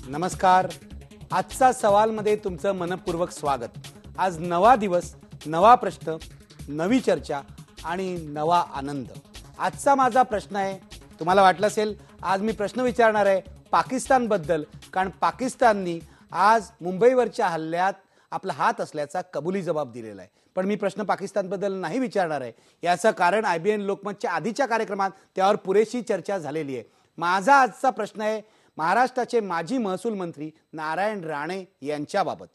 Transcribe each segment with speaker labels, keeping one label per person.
Speaker 1: नमस्कार. आजचा सवालमध्ये तुमचं मनपूर्वक स्वागत. आज नवा दिवस, नवा प्रश्न, नवी चर्चा आणि नवा आनंद. आजचा माझा प्रश्न आहे, तुम्हाला वाटलं असेल आज मी प्रश्न विचारणार आहे पाकिस्तानबद्दल, कारण पाकिस्ताननी आज मुंबईवरच्या हल्ल्यात आपला हात असल्याचा कबुली जबाब दिलेला आहे. पण मी प्रश्न पाकिस्तानबद्दल नाही विचारणार आहे. याचं कारण IBN लोकमतच्या आधीच्या कार्यक्रमात त्यावर पुरेशी चर्चा झालेली आहे. माझा आजचा प्रश्न आहे महाराष्ट्राचे माजी महसूल मंत्री नारायण राणे यांच्याबाबत.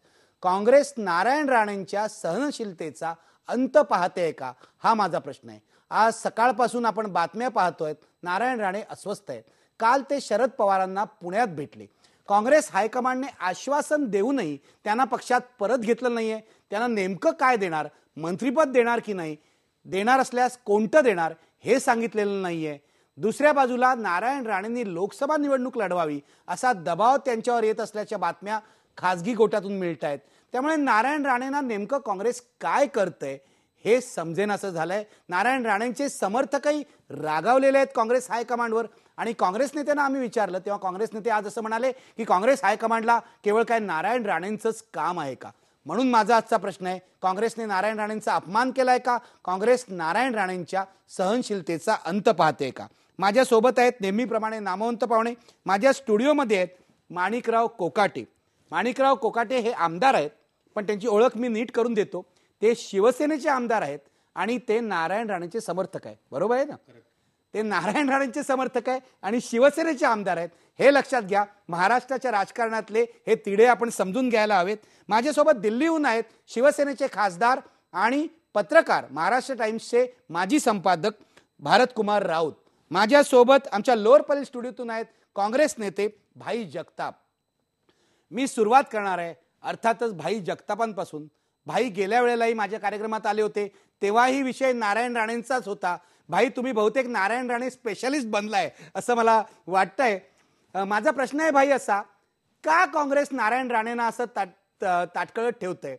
Speaker 1: काँग्रेस नारायण राणेंच्या सहनशीलतेचा अंत पाहते का, हा माझा प्रश्न आहे. आज सकाळपासून आपण बातम्या पाहतोय नारायण राणे अस्वस्थ आहेत. काल ते शरद पवारांना पुण्यात भेटले. काँग्रेस हायकमांडने आश्वासन देऊनही त्यांना पक्षात परत घेतलं नाहीये. त्यांना नेमकं काय देणार, मंत्रिपद देणार की नाही, देणार असल्यास कोणतं देणार हे सांगितलेलं नाहीये. दुसऱ्या बाजूला नारायण राणेंनी लोकसभा निवडणूक लढवावी असा दबाव त्यांच्यावर येत असल्याच्या बातम्या खासगी गोटातून मिळत आहेत. त्यामुळे नारायण राणेंना नेमकं काँग्रेस काय करतंय हे समजेनासं झालंय. नारायण राणेंचे समर्थकही रागावलेले आहेत काँग्रेस हायकमांडवर. आणि काँग्रेस नेत्यांना आम्ही विचारलं तेव्हा काँग्रेस नेते आज असं म्हणाले की काँग्रेस हायकमांडला केवळ काय नारायण राणेंचंच काम आहे का. म्हणून माझा आजचा प्रश्न आहे, काँग्रेसने नारायण राणेंचा अपमान केलाय का, काँग्रेस नारायण राणेंच्या सहनशीलतेचा अंत पाहते का. माझ्यासोबत आहेत नेहमीप्रमाणे नामवंत पाहुणे. माझ्या स्टुडिओमध्ये आहेत माणिकराव कोकाटे. माणिकराव कोकाटे हे आमदार आहेत, पण त्यांची ओळख मी नीट करून देतो. ते शिवसेनेचे आमदार आहेत आणि ते नारायण राणेंचे समर्थक आहेत. बरोबर आहे ना. ते नारायण राणेंचे समर्थक आहे आणि शिवसेनेचे आमदार आहेत, हे लक्षात घ्या. महाराष्ट्राच्या राजकारणातले हे तिढे आपण समजून घ्यायला हवेत. माझ्यासोबत दिल्लीहून आहेत शिवसेनेचे खासदार आणि पत्रकार, महाराष्ट्र टाइम्सचे माजी संपादक भारत कुमार राऊत. माझ्यासोबत आमच्या लोअर परेल स्टुडिओतून आहेत काँग्रेस नेते भाई जगताप. मी सुरुवात करणार आहे अर्थातच भाई जगतापांपासून. भाई गेल्या वेळेलाही माझ्या कार्यक्रमात आले होते, तेव्हाही विषय नारायण राणेंचाच होता. भाई तुम्ही बहुतेक नारायण राणे स्पेशलिस्ट बनलाय असं मला वाटतंय. माझा प्रश्न आहे भाई असा, का काँग्रेस नारायण राणेंना असं ताटकळत ठेवतंय,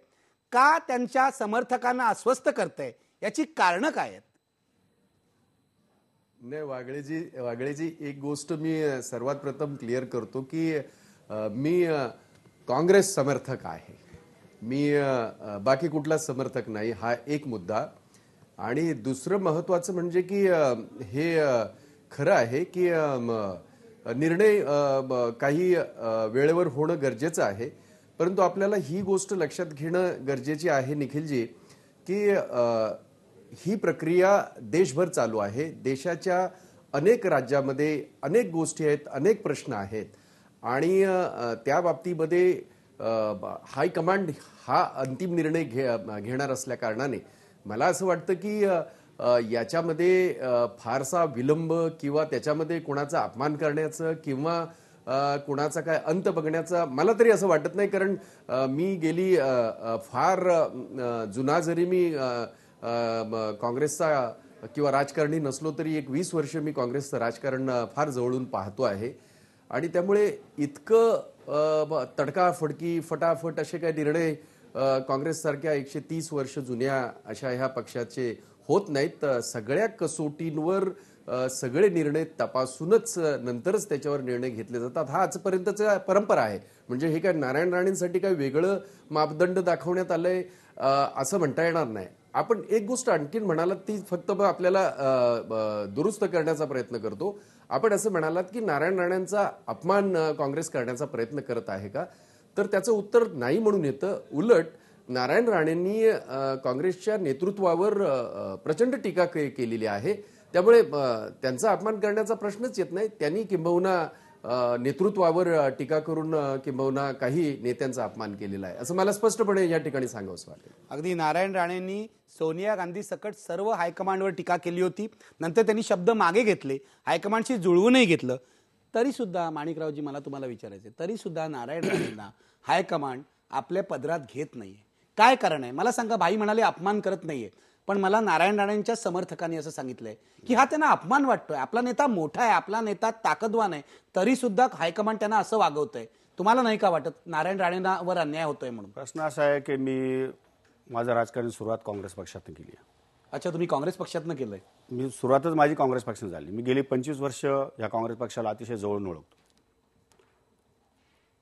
Speaker 1: का त्यांच्या समर्थकांना अस्वस्थ करतंय, याची कारणं काय आहेत.
Speaker 2: नाही, वागळेजी एक गोष्ट मी सर्वात प्रथम क्लिअर करतो की मी काँग्रेस समर्थक आहे. मी बाकी कुठला समर्थक नाही, हा एक मुद्दा. आणि दुसरं महत्वाचं म्हणजे की हे खरं आहे की निर्णय काही वेळेवर होणं गरजेचं आहे, परंतु आपल्याला ही गोष्ट लक्षात घेणं गरजेची आहे निखिलजी की ही प्रक्रिया देशभर चालू आहे. देशाच्या अनेक राज्यामध्ये अनेक गोष्टी आहेत, अनेक प्रश्न आहेत आणि त्या बाबतीमध्ये हायकमांड हा अंतिम निर्णय घेणार असल्या कारणाने मला असं वाटतं की याच्यामध्ये फारसा विलंब किंवा त्याच्यामध्ये कोणाचा अपमान करण्याचं किंवा कोणाचा काय अंत बघण्याचा मला तरी असं वाटत नाही. कारण मी गेली फार जुना जरी मी काँग्रेसचा किंवा राजकारणी नसलो तरी 20 वर्ष मी काँग्रेसचं राजकारण फार जवळून पाहतो आहे. आणि त्यामुळे इतकं तडकाफडकी फटाफट असे काही निर्णय काँग्रेस सारख्या 130 वर्ष जुन्या अशा ह्या पक्षाचे होत नाहीत. सगळ्या कसोटींवर सगळे निर्णय तपासूनच नंतरच त्याच्यावर निर्णय घेतले जातात. हा आजपर्यंतचा परंपरा आहे. म्हणजे हे काय नारायण राणेंसाठी काय वेगळं मापदंड दाखवण्यात आलंय असं म्हणता येणार नाही. आपण एक गोष्ट आणखीन म्हणालात ती फक्त आपल्याला दुरुस्त करण्याचा प्रयत्न करतो. आपण असं म्हणालात की नारायण राणेंचा अपमान काँग्रेस करण्याचा प्रयत्न करत आहे का, तर त्याचं उत्तर नाही म्हणून येतं. उलट नारायण राणेंनी काँग्रेसच्या नेतृत्वावर प्रचंड टीका केलेली आहे. त्यामुळे त्यांचा अपमान करण्याचा प्रश्नच येत नाही. त्यांनी किंबहुना नेतृत्वावर टीका करून किंबहुना काही नेत्यांचा अपमान केलेला आहे असं मला स्पष्टपणे या ठिकाणी सांगावंसं वाटेल.
Speaker 1: अगदी नारायण राणेंनी सोनिया गांधी सकट सर्व हायकमांडवर टीका केली होती. नंतर त्यांनी शब्द मागे घेतले, हायकमांडशी जुळवूनही घेतलं. तरी सुद्धा माणिकरावजी मला तुम्हाला विचारायचं, तरी सुद्धा नारायण राणेंना हायकमांड आपल्या पदरात घेत नाहीये. काय कारण आहे मला सांगा. भाई म्हणाले अपमान करत नाहीये, पण मला नारायण राणेंच्या समर्थकांनी असं सांगितलंय की हा त्यांना अपमान वाटतोय. आपला नेता मोठा आहे, आपला नेता ताकदवान आहे, तरी सुद्धा हायकमांड त्यांना असं वागवतंय. तुम्हाला नाही का वाटत नारायण राणेंवर अन्याय होतोय म्हणून.
Speaker 3: प्रश्न असा आहे की मी माझं राजकारण सुरुवात काँग्रेस पक्षातून केली आहे.
Speaker 1: अच्छा, तुम्ही काँग्रेस पक्षातनं केलंय.
Speaker 3: मी सुरुवातच माझी काँग्रेस पक्षाने झाली. मी गेली 25 वर्ष या काँग्रेस पक्षाला अतिशय जवळून ओळखतो.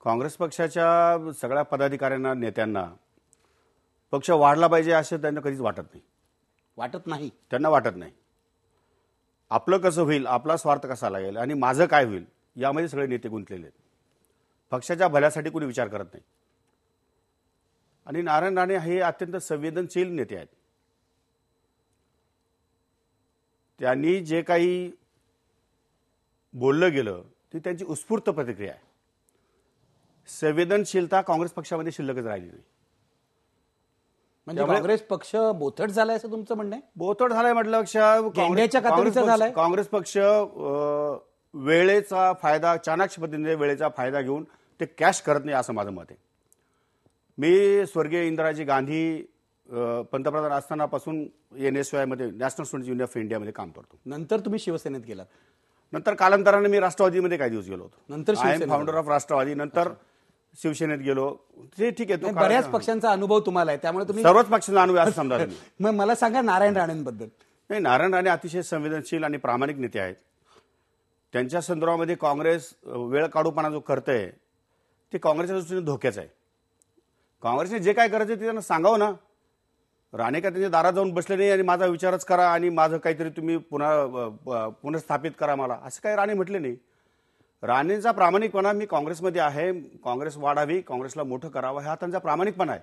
Speaker 3: काँग्रेस पक्षाच्या सगळ्या पदाधिकाऱ्यांना, नेत्यांना पक्ष वाढला पाहिजे असं त्यांना कधीच वाटत नाही.
Speaker 1: वाटत नाही.
Speaker 3: त्यांना वाटत नाही. आपलं कसं होईल, आपला स्वार्थ कसा लागेल आणि माझं काय होईल यामध्ये सगळे नेते गुंतलेले आहेत. पक्षाच्या भल्यासाठी कोणी विचार करत नाही. आणि नारायण राणे हे अत्यंत संवेदनशील नेते आहेत. त्यांनी जे काही बोललं गेलं ती त्यांची उत्स्फूर्त प्रतिक्रिया आहे. संवेदनशीलता काँग्रेस पक्षामध्ये शिल्लकच राहिली नाही.
Speaker 1: म्हणजे काँग्रेस पक्ष बोथट झालाय असं तुमचं म्हणणं आहे?
Speaker 3: बोथट झालाय म्हटल्यापेक्षा
Speaker 1: गेंड्याच्या कातडीचा झालाय.
Speaker 3: काँग्रेस पक्ष वेळेचा फायदा, चाणाक्ष पद्धतीने वेळेचा फायदा घेऊन ते कॅश करत नाही असं माझं मत आहे. मी स्वर्गीय इंदिराजी गांधी पंतप्रधान असतानापासून NSY मध्ये, नॅशनल स्टुडंट्स युनियन ऑफ इंडियामध्ये काम करतो.
Speaker 1: नंतर तुम्ही शिवसेनेत गेलात.
Speaker 3: नंतर कालांतराने मी राष्ट्रवादीमध्ये काही दिवस गेलो होतो.
Speaker 1: नंतर
Speaker 3: I am founder of Rashtravadi. नंतर शिवसेनेत गेलो. ते ठीक आहे. तो
Speaker 1: बऱ्याच पक्षांचा अनुभव तुम्हाला आहे, त्यामुळे तुम्ही
Speaker 3: सर्वच पक्षांचा अनुभव असं समजा तुम्ही.
Speaker 1: मग मला सांगा नारायण राणेंबद्दल.
Speaker 3: नाही, नारायण राणे अतिशय संवेदनशील आणि प्रामाणिक नेते आहेत. त्यांच्या संदर्भामध्ये काँग्रेस वेळ काढूपणा जो करते ते काँग्रेसच्या दृष्टीने धोक्याचं आहे. काँग्रेसने जे काय करायचं ते त्यांना सांगावं ना. राणे का त्यांच्या दारात जाऊन बसले नाही आणि माझा विचारच करा आणि माझं काहीतरी तुम्ही पुनर्स्थापित करा मला, असं काही राणे म्हटले नाही. राणेंचा प्रामाणिकपणा, मी काँग्रेसमध्ये आहे, काँग्रेस वाढावी, काँग्रेसला मोठं करावं, हा त्यांचा प्रामाणिकपणा आहे.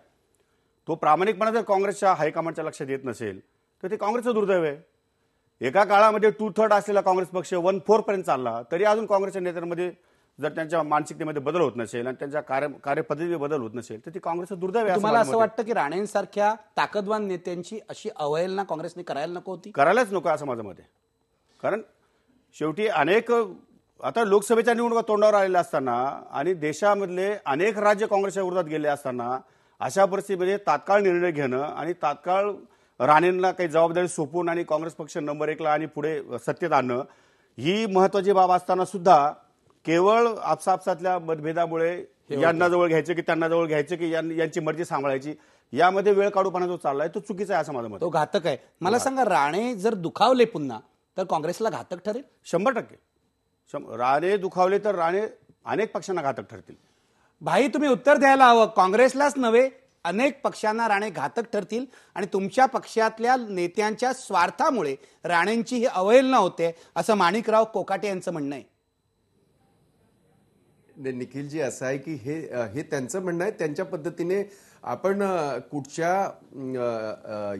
Speaker 3: तो प्रामाणिकपणा जर काँग्रेसच्या हायकमांडच्या लक्षात येत नसेल तर ते काँग्रेसचं दुर्दैव आहे. एका काळामध्ये 2/3 असलेला काँग्रेस पक्ष 1/4 पर्यंत चालला तरी अजून काँग्रेसच्या नेत्यांमध्ये जर त्यांच्या मानसिकतेमध्ये बदल होत नसेल आणि त्यांच्या कार्यपद्धतीमध्ये बदल होत नसेल तर ती काँग्रेसचं दुर्दैव आहे.
Speaker 1: तुम्हाला असं वाटतं की राणेंसारख्या ताकदवान नेत्यांची अशी अवहेलना काँग्रेसने करायला नको होती?
Speaker 3: करायलाच नको असं माझं मत आहे. कारण शेवटी अनेक, आता लोकसभेच्या निवडणुका तोंडावर आलेल्या असताना आणि देशामधले अनेक राज्य काँग्रेसच्या विरोधात गेले असताना अशा परिस्थितीमध्ये तात्काळ निर्णय घेणं आणि तात्काळ राणेंना काही जबाबदारी सोपवून आणि काँग्रेस पक्ष नंबर 1ला आणि पुढे सत्तेत आणणं ही महत्वाची बाब असताना सुद्धा केवळ आपसापसातल्या मतभेदामुळे यांना जवळ घ्यायचं की त्यांना जवळ घ्यायचं की यांची मर्जी सांभाळायची, यामध्ये वेळ काढूपणा जो चाललाय तो चुकीचा आहे असं माझं मत.
Speaker 1: तो घातक आहे. मला सांगा, राणे जर दुखावले पुन्हा तर काँग्रेसला घातक ठरेल?
Speaker 3: 100%. राणे दुखावले तर राणे अनेक पक्षांना घातक ठरतील.
Speaker 1: भाई, तुम्ही उत्तर द्यायला हवं. काँग्रेसलाच नव्हे, अनेक पक्षांना राणे घातक ठरतील आणि तुमच्या पक्षातल्या नेत्यांच्या स्वार्थामुळे राणेंची ही अवहेलना होते असं माणिकराव कोकाटे यांचं म्हणणं आहे.
Speaker 2: निखिलजी, असं आहे की हे त्यांचं म्हणणं आहे. त्यांच्या पद्धतीने आपण कुठच्या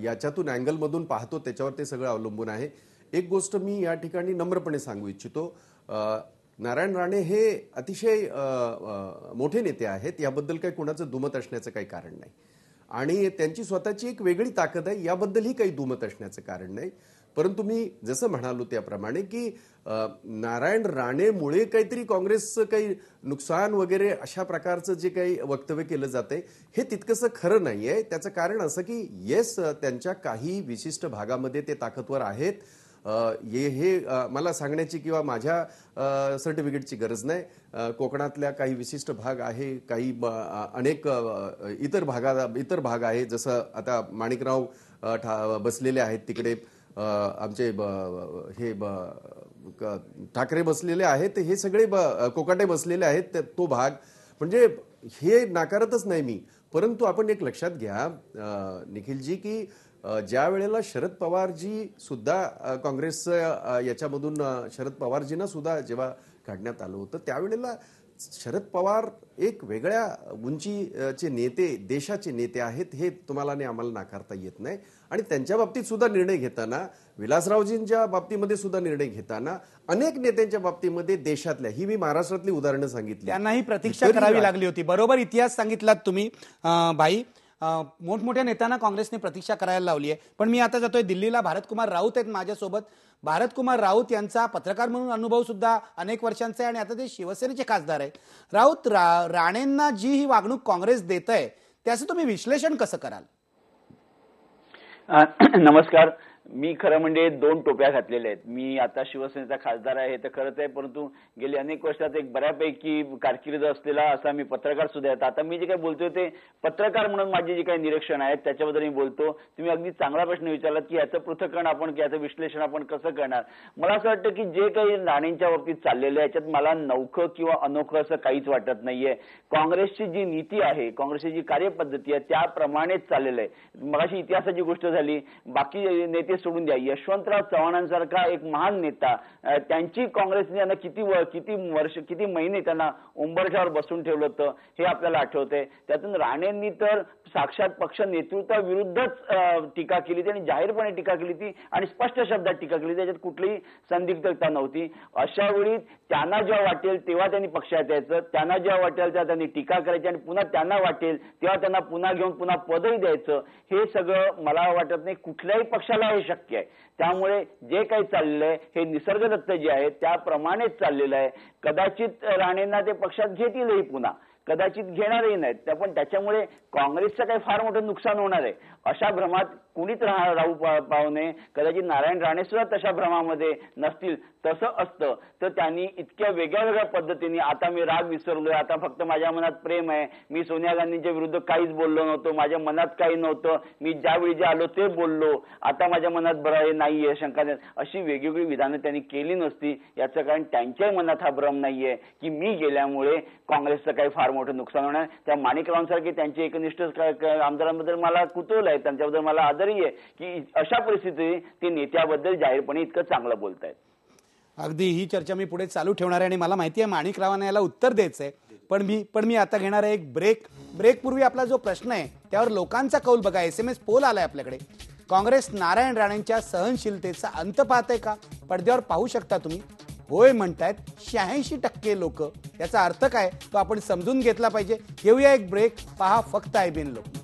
Speaker 2: याच्यातून अँगलमधून पाहतो त्याच्यावर ते सगळं अवलंबून आहे. एक गोष्ट मी या ठिकाणी नम्रपणे सांगू इच्छितो. नारायण राणे हे अतिशय मोठे नेते आहेत, याबद्दल काही कुणाचं दुमत असण्याचं काही कारण नाही आणि त्यांची स्वतःची एक वेगळी ताकद आहे, याबद्दलही काही दुमत असण्याचं कारण नाही. परंतु मी जसं म्हणालो त्याप्रमाणे की नारायण राणेमुळे काहीतरी काँग्रेसचं काही नुकसान वगैरे अशा प्रकारचं जे काही वक्तव्य केलं जातंय हे तितकंसं खरं नाहीये. त्याचं कारण असं की येस, त्यांच्या काही विशिष्ट भागामध्ये ते ताकदवर आहेत. हे मला सांगण्याची किंवा माझ्या सर्टिफिकेटची गरज नाही. कोकणातल्या काही विशिष्ट भाग आहे, काही अनेक इतर भाग आहे. जसं आता माणिकराव बसलेले आहेत तिकडे, आमचे हे ठाकरे बसलेले आहेत, हे सगळे कोकाटे बसलेले आहेत, तो भाग म्हणजे हे नाकारतच नाही मी. परंतु आपण एक लक्षात घ्या निखिलजी की ज्या वेळेला शरद पवारजी सुद्धा काँग्रेसचं याच्यामधून शरद पवारजींना सुद्धा जेव्हा काढण्यात आलं होतं त्यावेळेला शरद पवार एक वेगळ्या उंचीचे नेते, देशाचे नेते आहेत, हे तुम्हाला आणि आम्हाला नाकारता येत नाही. आणि त्यांच्या बाबतीत सुद्धा निर्णय घेताना, विलासरावजींच्या बाबतीमध्ये सुद्धा निर्णय घेताना, अनेक नेत्यांच्या बाबतीमध्ये देशातल्या, ही मी महाराष्ट्रातली उदाहरणं सांगितली,
Speaker 1: त्यांनाही प्रतीक्षा करावी लागली होती. बरोबर इतिहास सांगितलात तुम्ही भाई. मोठमोठ्या नेत्यांना काँग्रेसने प्रतीक्षा करायला लावली आहे. पण मी आता जातोय दिल्लीला. भारतकुमार राऊत आहेत माझ्यासोबत. भारतकुमार राऊत यांचा पत्रकार म्हणून अनुभव सुद्धा अनेक वर्षांचा आहे आणि आता ते शिवसेनेचे खासदार आहेत. राऊत, राणेंना जी ही वागणूक काँग्रेस देत आहे त्याचं तुम्ही विश्लेषण कसं कराल?
Speaker 4: नमस्कार. मी खरं म्हणजे 2 टोप्या घातलेल्या आहेत. मी आता शिवसेनेचा खासदार आहे हे तर खरंच आहे, परंतु गेली अनेक वर्षात एक बऱ्यापैकी कारकीर्द असलेला असा मी पत्रकार सुद्धा आहे. आता मी जे काही बोलतोय ते पत्रकार म्हणून माझी जी काही निरीक्षण आहेत त्याच्याबद्दल मी बोलतो. तुम्ही अगदी चांगला प्रश्न विचारलात की याचं पृथक्करण आपण याचं विश्लेषण आपण कसं करणार. मला असं वाटतं की जे काही राणेंच्या बाबतीत चाललेलं आहे याच्यात मला नवखं किंवा अनोखं असं काहीच वाटत नाहीये. काँग्रेसची जी नीती आहे, काँग्रेसची जी कार्यपद्धती आहे त्याप्रमाणेच चाललेलं आहे. मगाशी इतिहासाची गोष्ट झाली, बाकी नेते सोडून द्या. यशवंतराव चव्हाणांसारखा एक महान नेता, त्यांची काँग्रेसने त्यांना किती महिने त्यांना उंबरठ्यावर बसून ठेवलं होतं हे आपल्याला आठवतंय. त्यातून राणेंनी तर साक्षात पक्ष नेतृत्वाविरुद्धच टीका केली आणि जाहीरपणे टीका केली ती आणि स्पष्ट शब्दात टीका केली. त्याच्यात कुठलीही संदिग्धता नव्हती. अशा वेळी त्यांना जेव्हा वाटेल तेव्हा त्यांनी पक्षात यायचं, त्यांना जेव्हा वाटेल तेव्हा त्यांनी टीका करायची आणि पुन्हा त्यांना वाटेल तेव्हा त्यांना पुन्हा घेऊन पुन्हा पदही द्यायचं. हे सगळं मला वाटत नाही कुठल्याही पक्षाला हे शक्य आहे. त्यामुळे जे काही चाललेलं आहे हे निसर्गदत्त जे आहे त्याप्रमाणेच चाललेलं आहे. कदाचित राणेंना ते पक्षात घेतीलही पुन्हा, कदाचित घेणारही नाहीत, पण त्याच्यामुळे काँग्रेसचं काही फार मोठं नुकसान होणार आहे अशा भ्रमात कुणीच राहू पाहू नये. कदाचित नारायण राणे सुद्धा तशा भ्रमामध्ये नसतील. तसं असतं तर त्यांनी इतक्या वेगळ्या पद्धतीने आता मी राग विसरलोय, आता फक्त माझ्या मनात प्रेम आहे, मी सोनिया गांधींच्या विरुद्ध काहीच बोललो नव्हतो, माझ्या मनात काही नव्हतं, मी ज्यावेळी जे आलो ते बोललो, आता माझ्या मनात बरं नाहीये शंका नाही, अशी वेगवेगळी विधानं त्यांनी केली नसती. याचं कारण त्यांच्याही मनात हा भ्रम नाहीये की मी गेल्यामुळे काँग्रेसचं काही फार मोठं नुकसान होणार. त्या माणिकरावांसारखे त्यांचे एकनिष्ठ आमदारांबद्दल मला कुतूहल आहे, त्यांच्याबद्दल मला आदरही आहे की अशा परिस्थितीत ते नेत्याबद्दल जाहीरपणे इतकं चांगलं बोलतायत.
Speaker 1: अगदी ही चर्चा मी पुढे चालू ठेवणार आहे आणि मला माहिती आहे माणिकरावांना याला उत्तर द्यायचंय, पण मी आता घेणार आहे एक ब्रेक पूर्वी आपला जो प्रश्न आहे त्यावर लोकांचा कौल बघा. SMS पोल आलाय आपल्याकडे. काँग्रेस नारायण राणेंच्या सहनशीलतेचा अंत पाहते का? पडद्यावर पाहू शकता तुम्ही. होय म्हणतायत 86% लोक. याचा अर्थ काय तो आपण समजून घेतला पाहिजे. घेऊया एक ब्रेक. पहा फक्त IBN लोक.